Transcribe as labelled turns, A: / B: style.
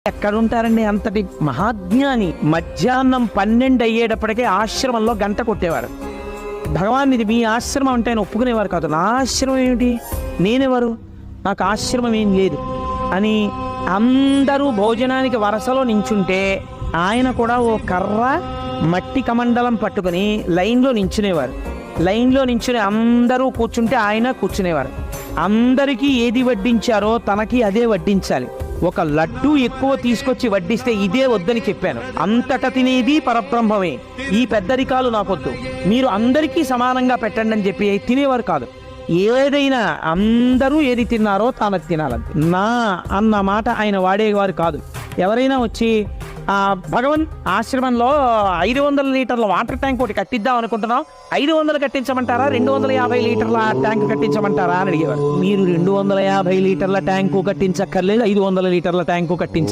A: ఎక్కడుంటారండి అంతటి మహాజ్ఞాని? మధ్యాహ్నం 12 అయ్యేటప్పటికే ఆశ్రమంలో గంట కొట్టేవారు. భగవాన్ ఇది మీ ఆశ్రమం అంటే ఆయన ఒప్పుకునేవారు కాదు. నా ఆశ్రమం ఏమిటి, నేనెవరు, నాకు ఆశ్రమం ఏం లేదు అని అందరూ భోజనానికి వరసలో నించుంటే ఆయన కూడా ఓ కర్ర మట్టి కమండలం పట్టుకుని లైన్లో నించునేవారు. లైన్లో నించుని అందరూ కూర్చుంటే ఆయన కూర్చునేవారు. అందరికీ ఏది వడ్డించారో తనకి అదే వడ్డించాలి. ఒక లడ్డు ఎక్కువ తీసుకొచ్చి వడ్డిస్తే ఇదే వద్దని చెప్పాను. అంతట తినేది పరబ్రహ్మమే, ఈ పెద్దరికాలు నాకొద్దు, మీరు అందరికీ సమానంగా పెట్టండి అని చెప్పి తినేవారు కాదు. ఏదైనా అందరూ ఏది తిన్నారో తాను తినాలంతే. నా అన్న మాట ఆయన వాడేవారు కాదు. ఎవరైనా వచ్చి భగవన్ ఆశ్రమంలో 500 లీటర్ల వాటర్ ట్యాంక్ ఒకటి కట్టిద్దాం అనుకుంటున్నాం, 500 కట్టించమంటారా, 250 లీటర్ల ట్యాంక్ కట్టించమంటారా అని అడిగేవారు. మీరు 250 లీటర్ల ట్యాంకు కట్టించక్కర్లేదు, 500 లీటర్ల ట్యాంకు కట్టించ